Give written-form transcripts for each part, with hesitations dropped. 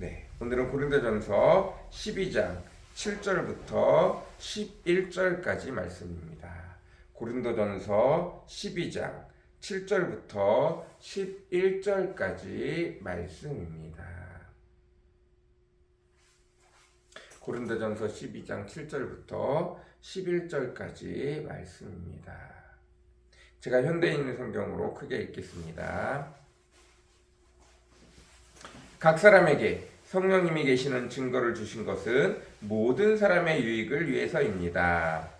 네, 오늘은 고린도전서 12장 7절부터 11절까지 말씀입니다. 고린도전서 12장 7절부터 11절까지 말씀입니다. 고린도전서 12장 7절부터 11절까지 말씀입니다. 제가 현대인 성경으로 크게 읽겠습니다. 각 사람에게 성령님이 계시는 증거를 주신 것은 모든 사람의 유익을 위해서입니다.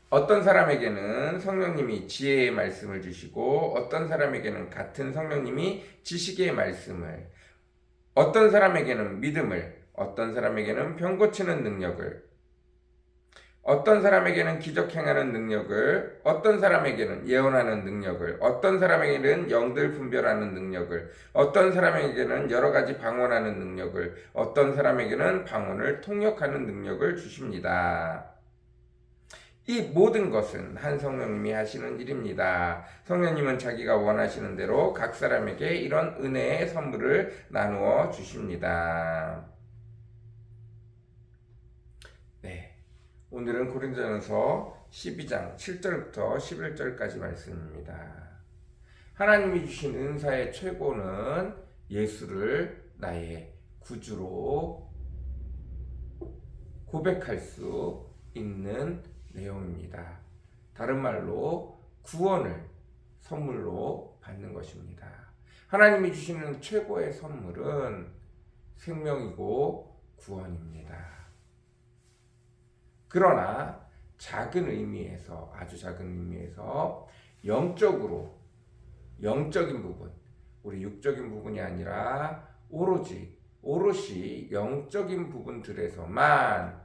어떤 사람에게는 성령님이 지혜의 말씀을 주시고 어떤 사람에게는 같은 성령님이 지식의 말씀을, 어떤 사람에게는 믿음을, 어떤 사람에게는 병 고치는 능력을, 어떤 사람에게는 기적 행하는 능력을, 어떤 사람에게는 예언하는 능력을, 어떤 사람에게는 영들 분별하는 능력을, 어떤 사람에게는 여러 가지 방언하는 능력을, 어떤 사람에게는 방언을 통역하는 능력을 주십니다. 이 모든 것은 한 성령님이 하시는 일입니다. 성령님은 자기가 원하시는 대로 각 사람에게 이런 은혜의 선물을 나누어 주십니다. 네. 오늘은 고린도전서 12장 7절부터 11절까지 말씀입니다. 하나님이 주신 은사의 최고는 예수를 나의 구주로 고백할 수 있는 내용입니다. 다른 말로 구원을 선물로 받는 것입니다. 하나님이 주시는 최고의 선물은 생명이고 구원입니다. 그러나 작은 의미에서, 아주 작은 의미에서 영적인 부분, 우리 육적인 부분이 아니라 오롯이 영적인 부분들에서만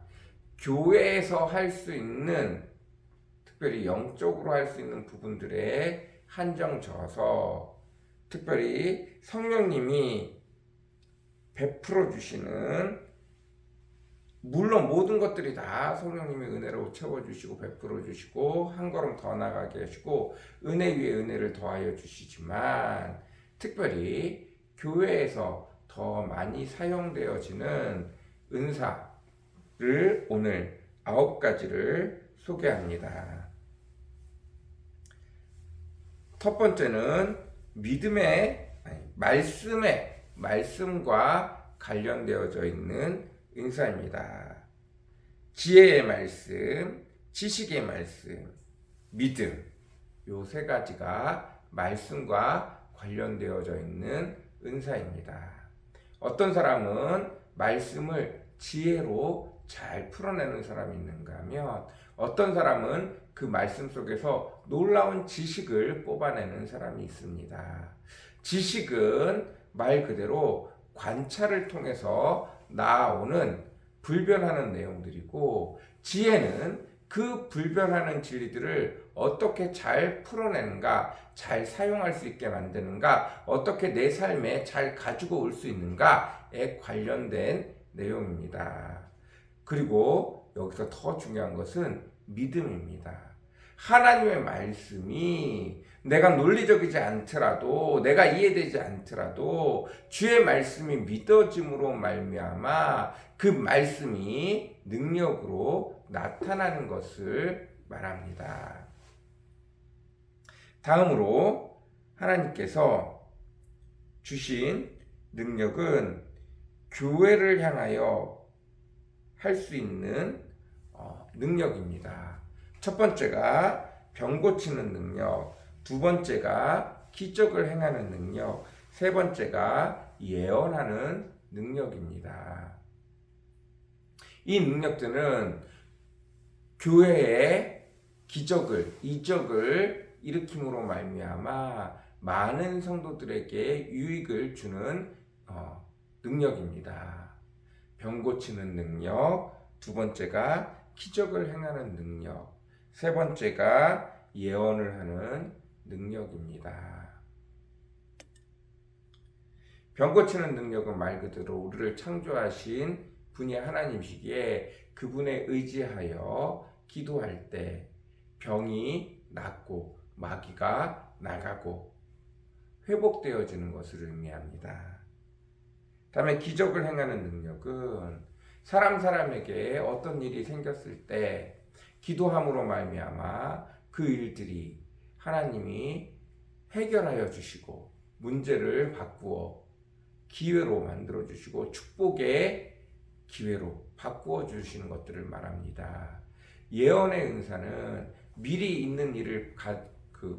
교회에서 할 수 있는, 특별히 영적으로 할 수 있는 부분들에 한정져서 특별히 성령님이 베풀어 주시는, 물론 모든 것들이 다 성령님이 은혜로 채워주시고 베풀어 주시고 한 걸음 더 나가게 하시고 은혜 위에 은혜를 더하여 주시지만, 특별히 교회에서 더 많이 사용되어지는 은사를 오늘 9가지를 소개합니다. 첫 번째는 말씀과 관련되어져 있는 은사입니다. 지혜의 말씀, 지식의 말씀, 믿음, 요 세 가지가 말씀과 관련되어져 있는 은사입니다. 어떤 사람은 말씀을 지혜로 잘 풀어내는 사람이 있는가 하면, 어떤 사람은 그 말씀 속에서 놀라운 지식을 뽑아내는 사람이 있습니다. 지식은 말 그대로 관찰을 통해서 나오는 불변하는 내용들이고, 지혜는 그 불변하는 진리들을 어떻게 잘 풀어내는가, 잘 사용할 수 있게 만드는가, 어떻게 내 삶에 잘 가지고 올 수 있는가에 관련된 내용입니다. 그리고 여기서 더 중요한 것은 믿음입니다. 하나님의 말씀이 내가 논리적이지 않더라도, 내가 이해되지 않더라도 주의 말씀이 믿어짐으로 말미암아 그 말씀이 능력으로 나타나는 것을 말합니다. 다음으로 하나님께서 주신 능력은 교회를 향하여 할 수 있는 능력입니다. 첫 번째가 병 고치는 능력, 두 번째가 기적을 행하는 능력, 세 번째가 예언하는 능력입니다. 이 능력들은 교회에 이적을 일으킴으로 말미암아 많은 성도들에게 유익을 주는 능력입니다. 병 고치는 능력, 두 번째가 기적을 행하는 능력, 세 번째가 예언을 하는 능력입니다. 병 고치는 능력은 말 그대로 우리를 창조하신 분이 하나님이시기에 그분에 의지하여 기도할 때 병이 낫고 마귀가 나가고 회복되어지는 것을 의미합니다. 다음에 기적을 행하는 능력은 사람에게 어떤 일이 생겼을 때 기도함으로 말미암아 그 일들이 하나님이 해결하여 주시고 문제를 바꾸어 기회로 만들어 주시고 축복의 기회로 바꾸어 주시는 것들을 말합니다. 예언의 은사는 미리 있는 일을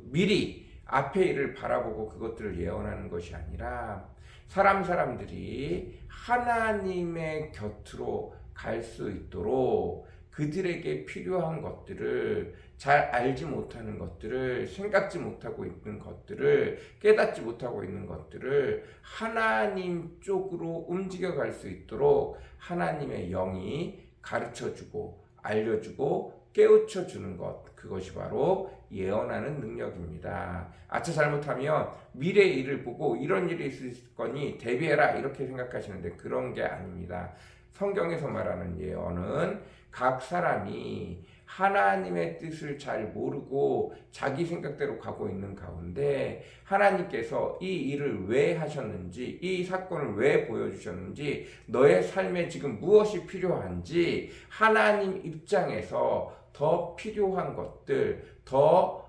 미리 앞의 일을 바라보고 그것들을 예언하는 것이 아니라 사람들이 하나님의 곁으로 갈 수 있도록 그들에게 필요한 것들을 잘 알지 못하는 것들을 생각지 못하고 있는 것들을 깨닫지 못하고 있는 것들을 하나님 쪽으로 움직여 갈 수 있도록 하나님의 영이 가르쳐주고 알려주고 깨우쳐주는 것, 그것이 바로 예언하는 능력입니다. 아차 잘못하면 미래의 일을 보고 이런 일이 있을 거니 대비해라 이렇게 생각하시는데 그런 게 아닙니다. 성경에서 말하는 예언은 각 사람이 하나님의 뜻을 잘 모르고 자기 생각대로 가고 있는 가운데 하나님께서 이 일을 왜 하셨는지, 이 사건을 왜 보여주셨는지, 너의 삶에 지금 무엇이 필요한지 하나님 입장에서 더 필요한 것들, 더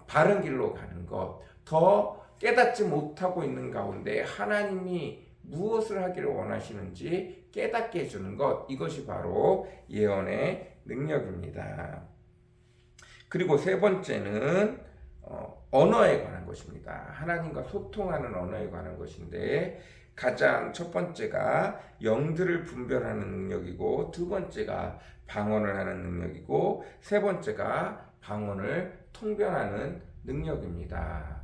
바른 길로 가는 것, 더 깨닫지 못하고 있는 가운데 하나님이 무엇을 하기를 원하시는지 깨닫게 해주는 것, 이것이 바로 예언의 능력입니다. 그리고 세 번째는 언어에 관한 것입니다. 하나님과 소통하는 언어에 관한 것인데 가장 첫 번째가 영들을 분별하는 능력이고 두 번째가 방언을 하는 능력이고 세 번째가 방언을 통변하는 능력입니다.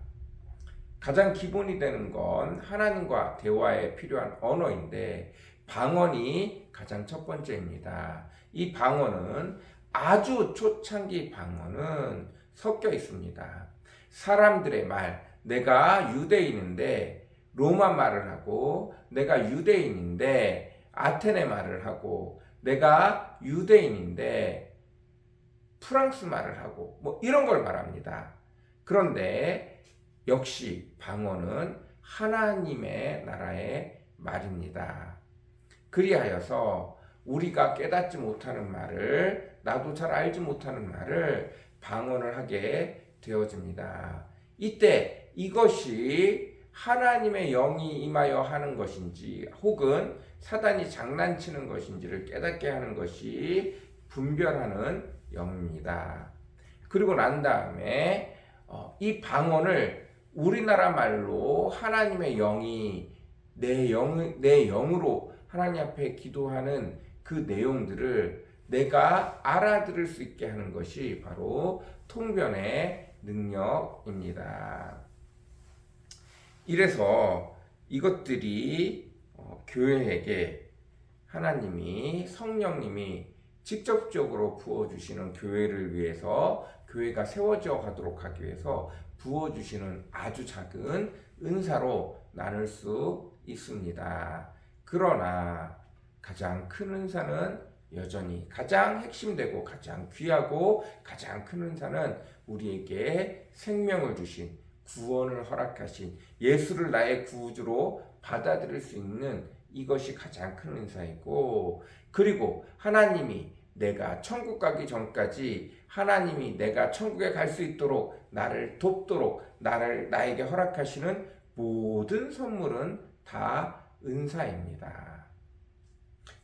가장 기본이 되는 건 하나님과 대화에 필요한 언어인데 방언이 가장 첫 번째입니다. 이 방언은 아주 초창기 방언은 섞여 있습니다. 사람들의 말, 내가 유대인인데 로마 말을 하고 내가 유대인인데 아테네 말을 하고 내가 유대인인데 프랑스 말을 하고 뭐 이런 걸 말합니다. 그런데 역시 방언은 하나님의 나라의 말입니다. 그리하여서 우리가 깨닫지 못하는 말을, 나도 잘 알지 못하는 말을 방언을 하게 되어집니다. 이때 이것이 하나님의 영이 임하여 하는 것인지 혹은 사단이 장난치는 것인지를 깨닫게 하는 것이 분별하는 영입니다. 그리고 난 다음에 이 방언을 우리나라 말로 하나님의 영이 내 영으로 하나님 앞에 기도하는 그 내용들을 내가 알아들을 수 있게 하는 것이 바로 통변의 능력입니다. 이래서 이것들이 교회에게 하나님이 성령님이 직접적으로 부어주시는 교회를 위해서 교회가 세워져 가도록 하기 위해서 부어주시는 아주 작은 은사로 나눌 수 있습니다. 그러나 가장 큰 은사는 여전히 가장 핵심되고 가장 귀하고 가장 큰 은사는 우리에게 생명을 주신 구원을 허락하신 예수를 나의 구주로 받아들일 수 있는 이것이 가장 큰 은사이고 그리고 하나님이 내가 천국 가기 전까지 하나님이 내가 천국에 갈 수 있도록 나를 돕도록 나에게 허락하시는 모든 선물은 다 은사입니다.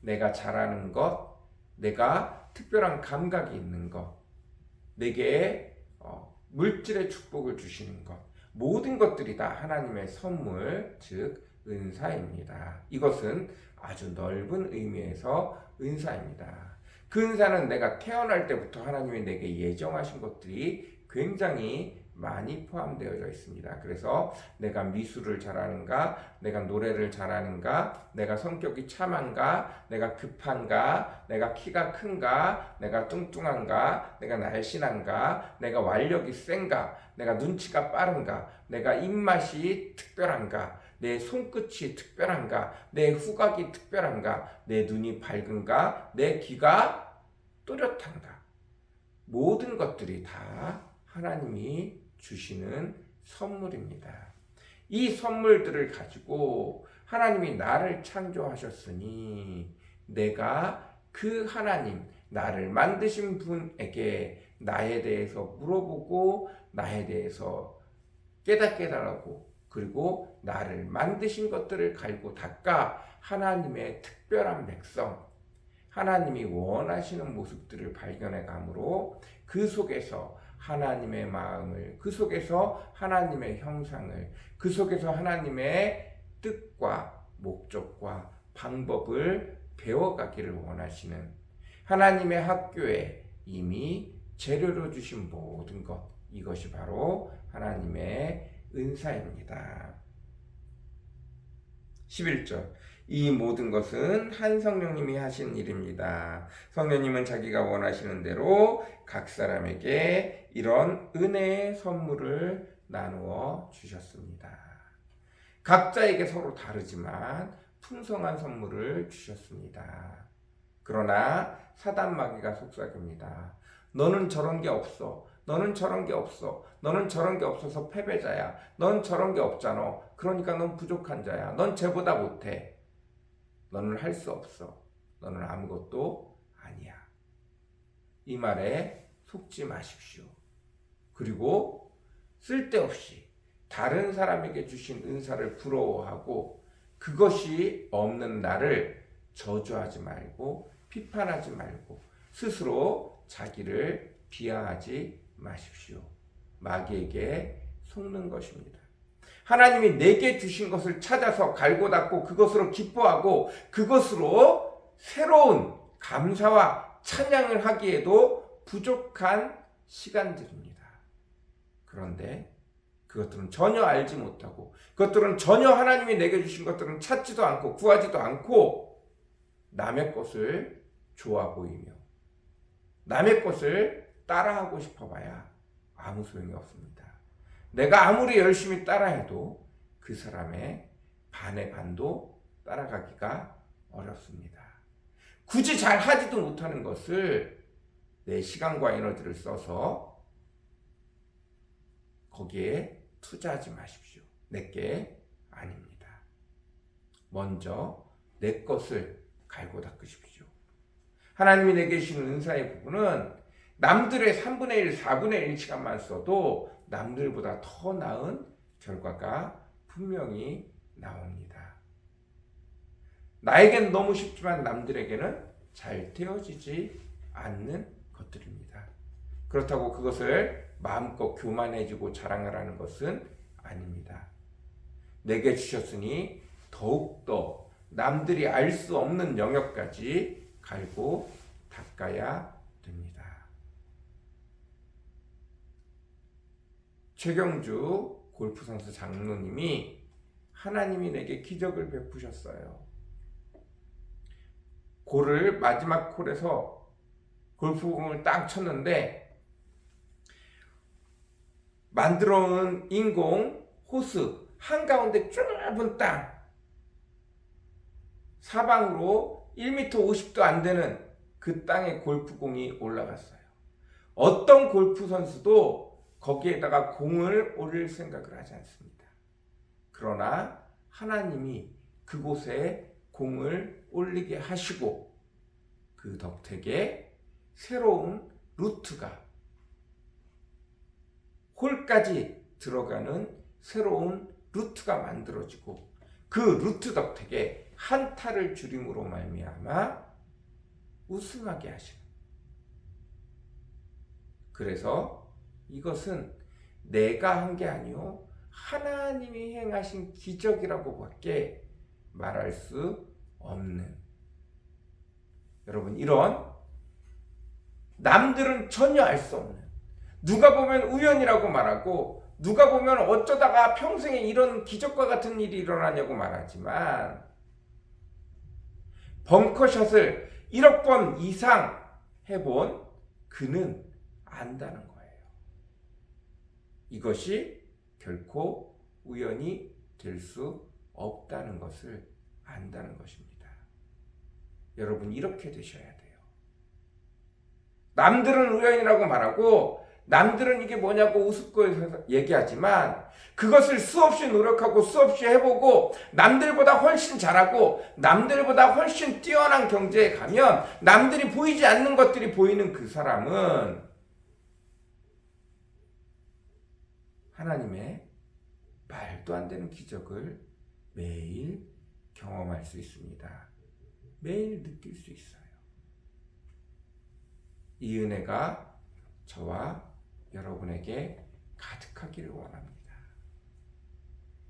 내가 잘하는 것, 내가 특별한 감각이 있는 것, 내게 물질의 축복을 주시는 것, 모든 것들이 다 하나님의 선물, 즉 은사입니다. 이것은 아주 넓은 의미에서 은사입니다. 그 은사는 내가 태어날 때부터 하나님이 내게 예정하신 것들이 굉장히 많이 포함되어져 있습니다. 그래서 내가 미술을 잘하는가, 내가 노래를 잘하는가, 내가 성격이 참한가, 내가 급한가, 내가 키가 큰가, 내가 뚱뚱한가, 내가 날씬한가, 내가 완력이 센가, 내가 눈치가 빠른가, 내가 입맛이 특별한가, 내 손끝이 특별한가, 내 후각이 특별한가, 내 눈이 밝은가, 내 귀가 또렷한가. 모든 것들이 다 하나님이 주시는 선물입니다. 이 선물들을 가지고 하나님이 나를 창조하셨으니 내가 그 하나님, 나를 만드신 분에게 나에 대해서 물어보고 나에 대해서 깨닫게 해달라고, 그리고 나를 만드신 것들을 갈고 닦아 하나님의 특별한 백성, 하나님이 원하시는 모습들을 발견해 가므로 그 속에서 하나님의 마음을, 그 속에서 하나님의 형상을, 그 속에서 하나님의 뜻과 목적과 방법을 배워가기를 원하시는 하나님의 학교에 이미 재료로 주신 모든 것, 이것이 바로 하나님의 은사입니다. 11절, 이 모든 것은 한 성령님이 하신 일입니다. 성령님은 자기가 원하시는 대로 각 사람에게 이런 은혜의 선물을 나누어 주셨습니다. 각자에게 서로 다르지만 풍성한 선물을 주셨습니다. 그러나 사단 마귀가 속삭입니다. 너는 저런 게 없어. 너는 저런 게 없어. 너는 저런 게 없어서 패배자야. 넌 저런 게 없잖아. 그러니까 넌 부족한 자야. 넌 쟤보다 못해. 너는 할 수 없어. 너는 아무것도 아니야. 이 말에 속지 마십시오. 그리고 쓸데없이 다른 사람에게 주신 은사를 부러워하고 그것이 없는 나를 저주하지 말고 비판하지 말고 스스로 자기를 비하하지 마십시오. 마귀에게 속는 것입니다. 하나님이 내게 주신 것을 찾아서 갈고 닦고 그것으로 기뻐하고 그것으로 새로운 감사와 찬양을 하기에도 부족한 시간들입니다. 그런데 그것들은 전혀 알지 못하고 그것들은 전혀 하나님이 내게 주신 것들은 찾지도 않고 구하지도 않고 남의 것을 좋아 보이며 남의 것을 따라하고 싶어 봐야 아무 소용이 없습니다. 내가 아무리 열심히 따라해도 그 사람의 반의 반도 따라가기가 어렵습니다. 굳이 잘 하지도 못하는 것을 내 시간과 에너지를 써서 거기에 투자하지 마십시오. 내게 아닙니다. 먼저 내 것을 갈고 닦으십시오. 하나님이 내게 주신 은사의 부분은 남들의 3분의 1, 4분의 1 시간만 써도 남들보다 더 나은 결과가 분명히 나옵니다. 나에겐 너무 쉽지만 남들에게는 잘 되어지지 않는 것들입니다. 그렇다고 그것을 마음껏 교만해지고 자랑하라는 것은 아닙니다. 내게 주셨으니 더욱더 남들이 알 수 없는 영역까지 갈고 닦아야 됩니다. 최경주 골프 선수 장로님이 하나님이 내게 기적을 베푸셨어요. 골을 마지막 홀에서 골프공을 딱 쳤는데 만들어 놓은 인공 호수 한가운데 좁은 땅 사방으로 1m 50도 안 되는 그 땅에 골프공이 올라갔어요. 어떤 골프 선수도 거기에다가 공을 올릴 생각을 하지 않습니다. 그러나 하나님이 그곳에 공을 올리게 하시고 그 덕택에 새로운 루트가 홀까지 들어가는 새로운 루트가 만들어지고 그 루트 덕택에 한타를 줄임으로 말미암아 우승하게 하시는. 그래서 이것은 내가 한 게 아니요 하나님이 행하신 기적이라고밖에 말할 수 없는, 여러분, 이런 남들은 전혀 알 수 없는, 누가 보면 우연이라고 말하고 누가 보면 어쩌다가 평생에 이런 기적과 같은 일이 일어나냐고 말하지만 벙커샷을 1억 번 이상 해본 그는 안다는 거예요. 이것이 결코 우연이 될 수 없다는 것을 안다는 것입니다. 여러분, 이렇게 되셔야 돼요. 남들은 우연이라고 말하고 남들은 이게 뭐냐고 우습고 얘기하지만 그것을 수없이 노력하고 수없이 해보고 남들보다 훨씬 잘하고 남들보다 훨씬 뛰어난 경제에 가면 남들이 보이지 않는 것들이 보이는 그 사람은 하나님의 말도 안 되는 기적을 매일 경험할 수 있습니다. 매일 느낄 수 있어요. 이 은혜가 저와 여러분에게 가득하기를 원합니다.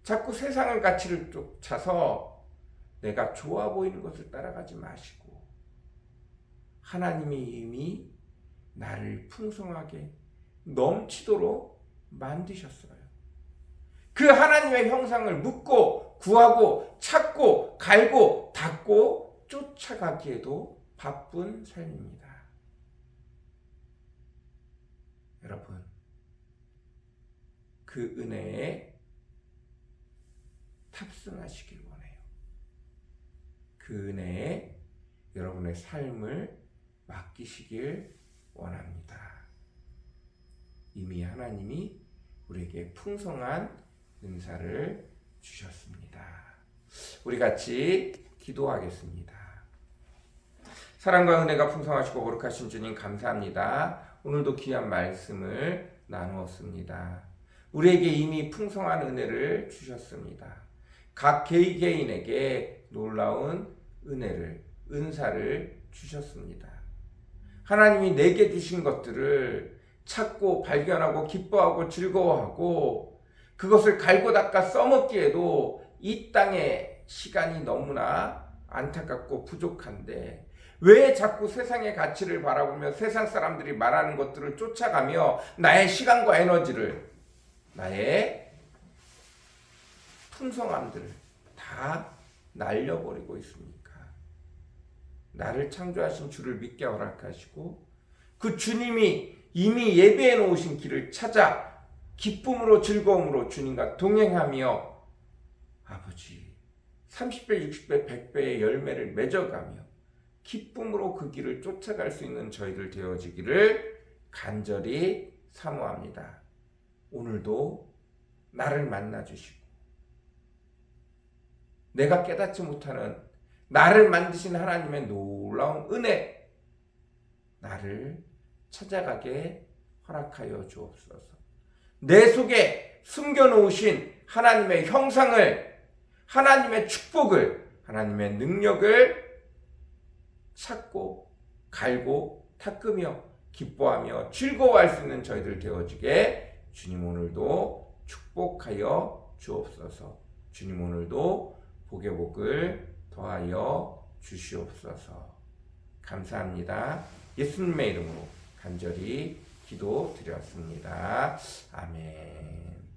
자꾸 세상의 가치를 쫓아서 내가 좋아 보이는 것을 따라가지 마시고 하나님이 이미 나를 풍성하게 넘치도록 만드셨어요. 그 하나님의 형상을 묻고 구하고 찾고 갈고 닦고 쫓아가기에도 바쁜 삶입니다. 여러분, 그 은혜에 탑승하시길 원해요. 그 은혜에 여러분의 삶을 맡기시길 원합니다. 이미 하나님이 우리에게 풍성한 은사를 주셨습니다. 우리 같이 기도하겠습니다. 사랑과 은혜가 풍성하시고 거룩하신 주님 감사합니다. 오늘도 귀한 말씀을 나누었습니다. 우리에게 이미 풍성한 은혜를 주셨습니다. 각 개인에게 놀라운 은혜를, 은사를 주셨습니다. 하나님이 내게 주신 것들을 찾고 발견하고 기뻐하고 즐거워하고 그것을 갈고 닦아 써먹기에도 이 땅의 시간이 너무나 안타깝고 부족한데 왜 자꾸 세상의 가치를 바라보며 세상 사람들이 말하는 것들을 쫓아가며 나의 시간과 에너지를, 나의 풍성함들을 다 날려버리고 있습니까? 나를 창조하신 주를 믿게 허락하시고 그 주님이 이미 예비해 놓으신 길을 찾아 기쁨으로 즐거움으로 주님과 동행하며 아버지 30배, 60배, 100배의 열매를 맺어가며 기쁨으로 그 길을 쫓아갈 수 있는 저희들 되어지기를 간절히 사모합니다. 오늘도 나를 만나주시고 내가 깨닫지 못하는 나를 만드신 하나님의 놀라운 은혜, 나를 찾아가게 허락하여 주옵소서. 내 속에 숨겨놓으신 하나님의 형상을, 하나님의 축복을, 하나님의 능력을 찾고 갈고 닦으며 기뻐하며 즐거워할 수 있는 저희들 되어지게 주님 오늘도 축복하여 주옵소서. 주님 오늘도 복의 복을 더하여 주시옵소서. 감사합니다. 예수님의 이름으로 간절히 기도드렸습니다. 아멘.